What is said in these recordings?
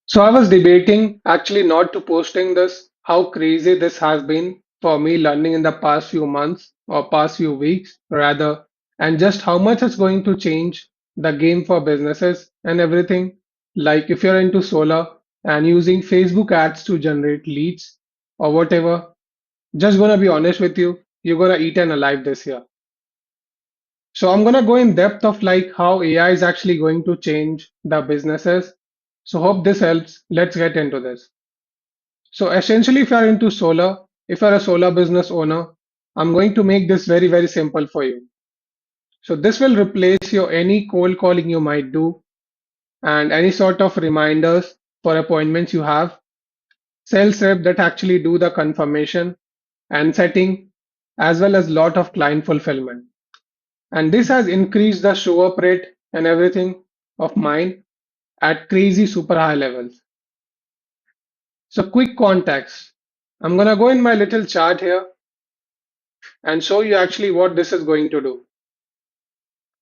So I was debating actually not to posting this, how crazy this has been for me learning in the past few months or past few weeks rather, and just how much it's going to change the game for businesses and everything. Like if you're into solar and using Facebook ads to generate leads or whatever, just gonna be honest with you, you're gonna eat an alive this year. So I'm gonna go in depth of like how AI is actually going to change the businesses. So hope this helps. Let's get into this. So essentially, if you are into solar, if you're a solar business owner, I'm going to make this very, very simple for you. So this will replace your any cold calling you might do and any sort of reminders for appointments you have. Sales rep that actually do the confirmation and setting as well as lot of client fulfillment. And this has increased the show up rate and everything of mine at crazy super high levels. So quick context. I'm gonna go in my little chart here and show you actually what this is going to do.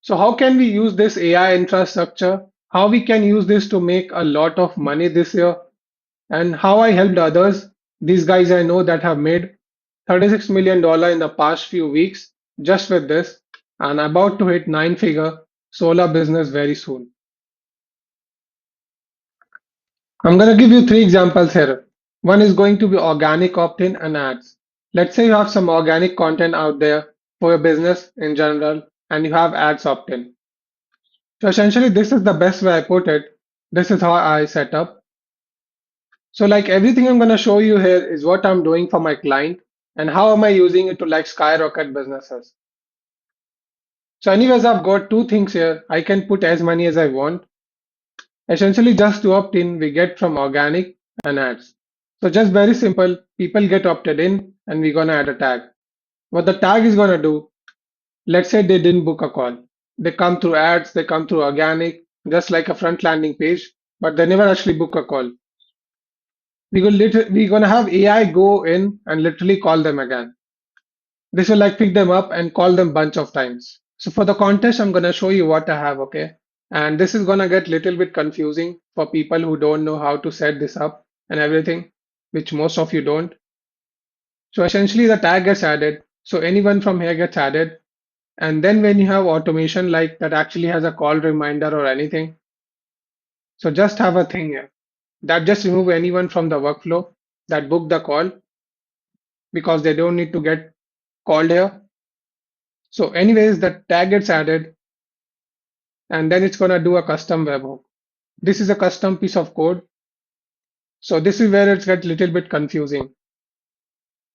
So how can we use this AI infrastructure? How we can use this to make a lot of money this year and how I helped others. These guys I know that have made $36 million in the past few weeks just with this and about to hit nine-figure solar business very soon. I'm going to give you three examples here. One is going to be organic opt-in and ads. Let's say you have some organic content out there for your business in general and you have ads opt-in. So essentially, this is the best way I put it. This is how I set up. So like everything I'm going to show you here is what I'm doing for my client and how am I using it to like skyrocket businesses. So anyways, I've got two things here. I can put as many as I want. Essentially, just to opt in, we get from organic and ads. So just very simple. People get opted in and we're going to add a tag. What the tag is going to do, let's say they didn't book a call. They come through ads, they come through organic, just like a front landing page, but they never actually book a call. We're gonna have AI go in and literally call them again. This will like pick them up and call them bunch of times. So for the contest, I'm gonna show you what I have, okay? And this is gonna get little bit confusing for people who don't know how to set this up and everything, which most of you don't. So essentially the tag gets added. So anyone from here gets added. And then when you have automation like that actually has a call reminder or anything, so just have a thing here that just remove anyone from the workflow that book the call because they don't need to get called here. So anyways, the tag gets added and then it's gonna do a custom webhook. This is a custom piece of code. So this is where it's get little bit confusing,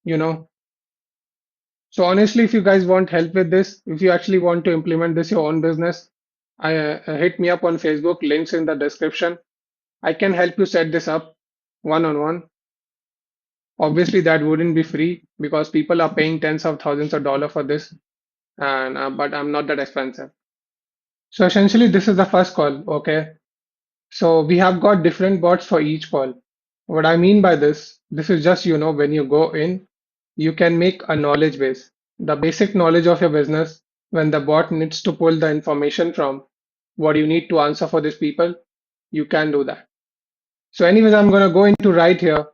you know. So honestly, if you guys want help with this, if you actually want to implement this your own business, I hit me up on Facebook, links in the description. I can help you set this up one on one. Obviously, that wouldn't be free because people are paying tens of thousands of dollars for this, and but I'm not that expensive. So essentially, this is the first call. Okay, so we have got different bots for each call. What I mean by this is just when you go in, you can make a knowledge base, the basic knowledge of your business. When the bot needs to pull the information from what you need to answer for these people, you can do that. So anyways, I'm gonna go into right here.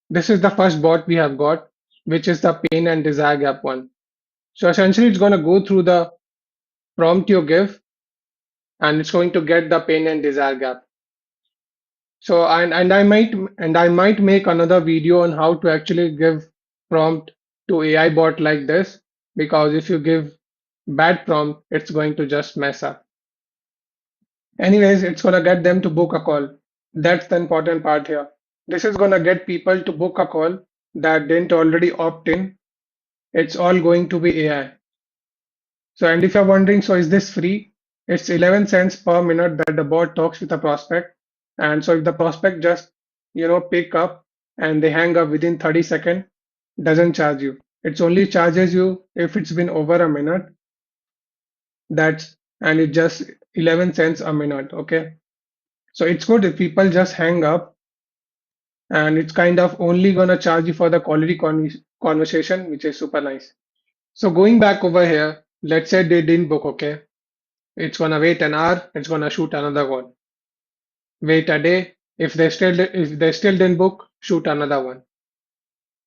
This is the first bot we have got, which is the pain and desire gap one. So essentially, it's going to go through the prompt you give and it's going to get the pain and desire gap. So and I might make another video on how to actually give prompt to AI bot like this because if you give bad prompt, it's going to just mess up. Anyways, it's going to get them to book a call. That's the important part here. This is going to get people to book a call that didn't already opt in. It's all going to be AI. So, and if you're wondering, so is this free? It's 11 cents per minute that the bot talks with a prospect. And so if the prospect just, pick up and they hang up within 30 seconds, doesn't charge you. It's only charges you if it's been over a minute. And it just 11 cents a minute. Okay. So it's good if people just hang up and it's kind of only gonna charge you for the quality conversation, which is super nice. So going back over here, let's say they didn't book, okay? It's gonna wait an hour, it's gonna shoot another one. Wait a day, If they still didn't book, shoot another one.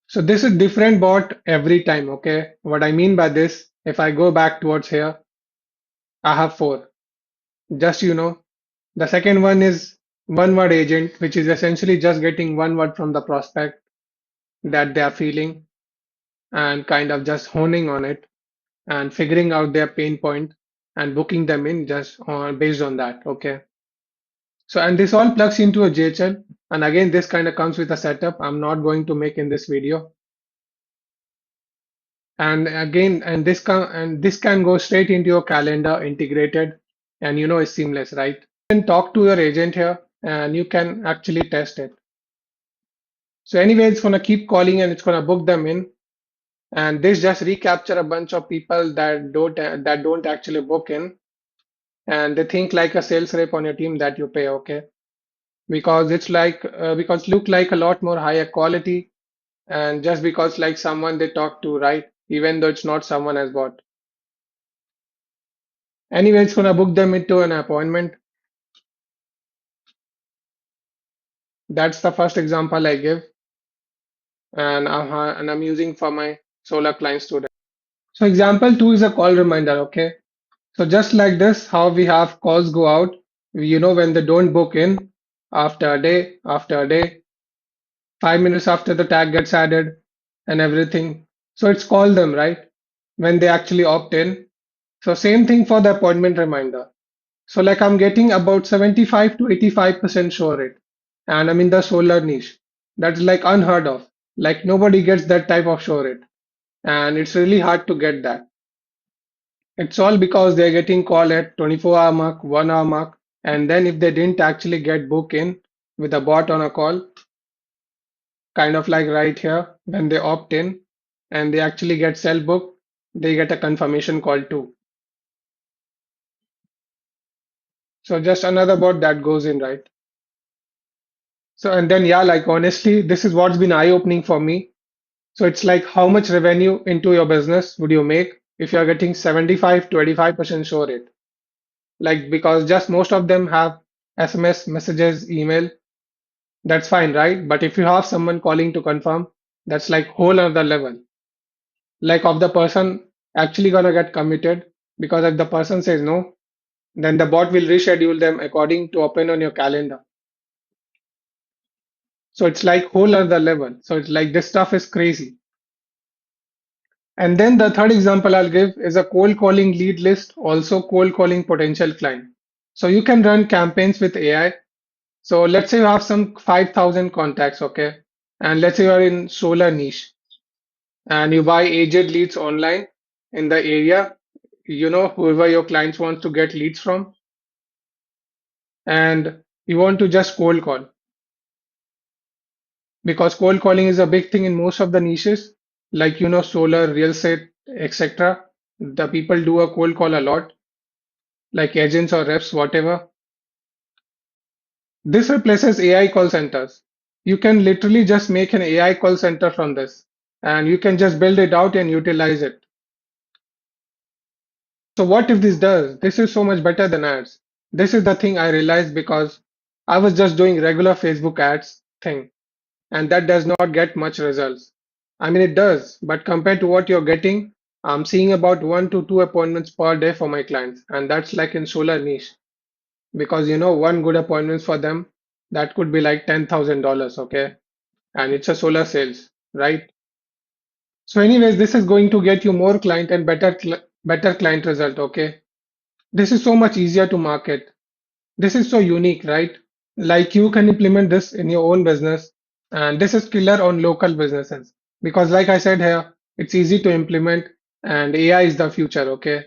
So this is different bot every time, okay? What I mean by this, if I go back towards here, I have four. Just the second one is one word agent, which is essentially just getting one word from the prospect that they are feeling and kind of just honing on it and figuring out their pain point and booking them in just based on that, okay? So, and this all plugs into a JHL. And again, this kind of comes with a setup I'm not going to make in this video. And again, and this can go straight into your calendar integrated, and it's seamless, right? You can talk to your agent here and you can actually test it. So anyway, it's gonna keep calling and it's gonna book them in. And this just recapture a bunch of people that don't actually book in, and they think like a sales rep on your team that you pay, okay? Because because look like a lot more higher quality, and just because like someone they talk to, right? Even though it's not someone as bought. Anyway, it's gonna book them into an appointment. That's the first example I give, and I'm using for my solar client student. So example two is a call reminder, okay? So just like this, how we have calls go out, when they don't book in after a day, 5 minutes after the tag gets added and everything. So it's called them, right? When they actually opt in. So same thing for the appointment reminder. So like I'm getting about 75 to 85% sure rate. And I'm in the solar niche. That's like unheard of. Like nobody gets that type of sure rate. And it's really hard to get that. It's all because they're getting called at 24-hour mark, 1 hour mark. And then if they didn't actually get booked in with a bot on a call, kind of like right here, when they opt in and they actually get self booked, they get a confirmation call too. So just another bot that goes in, right? So and then yeah, like honestly, this is what's been eye-opening for me. So it's like how much revenue into your business would you make if you're getting 75 to 85% sure rate? Like because just most of them have SMS, messages, email, that's fine, right? But if you have someone calling to confirm, that's like whole other level. Like of the person actually gonna get committed, because if the person says no, then the bot will reschedule them according to open on your calendar. So it's like whole other level. So it's like this stuff is crazy. And then the third example I'll give is a cold calling lead list, also cold calling potential client. So you can run campaigns with AI. So let's say you have some 5,000 contacts, okay? And let's say you are in solar niche and you buy aged leads online in the area, whoever your clients want to get leads from, and you want to just cold call, because cold calling is a big thing in most of the niches, like solar, real estate, etc. The people do a cold call a lot, like agents or reps, whatever. This replaces AI call centers. You can literally just make an AI call center from this, and you can just build it out and utilize it. So what if this does? This is so much better than ads. This is the thing I realized because I was just doing regular Facebook ads thing, and that does not get much results. I mean, it does, but compared to what you're getting, I'm seeing about 1 to 2 appointments per day for my clients, and that's like in solar niche, because one good appointment for them that could be like $10,000, okay? And it's a solar sales, right? So, anyways, this is going to get you more client and better client result, okay? This is so much easier to market. This is so unique, right? Like you can implement this in your own business, and this is killer on local businesses because, like I said here, it's easy to implement, and AI is the future, okay?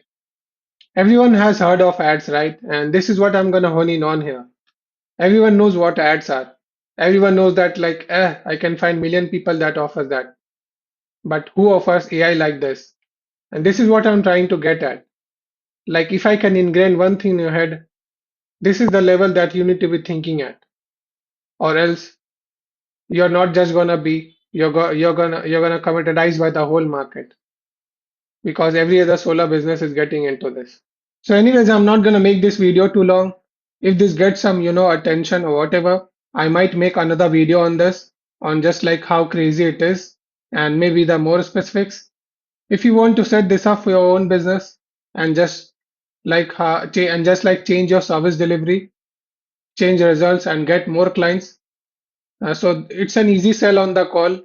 Everyone has heard of ads, right? And this is what I'm gonna hone in on here. Everyone knows what ads are. Everyone knows that, like, I can find million people that offers that. But who offers AI like this? And this is what I'm trying to get at. Like, if I can ingrain one thing in your head, this is the level that you need to be thinking at, or else you're not just gonna be you're gonna commoditize by the whole market, because every other solar business is getting into this. So anyways, I'm not gonna make this video too long. If this gets some attention or whatever, I might make another video on this, on just like how crazy it is, and maybe the more specifics. If you want to set this up for your own business and just change your service delivery, change results, and get more clients, so it's an easy sell on the call,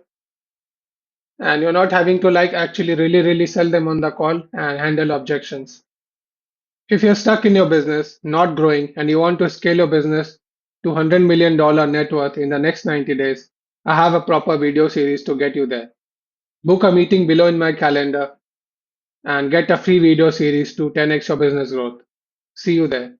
and you're not having to like actually really sell them on the call and handle objections. If you're stuck in your business, not growing, and you want to scale your business to $100 million net worth in the next 90 days, I have a proper video series to get you there. Book a meeting below in my calendar and get a free video series to 10x your business growth. See you there.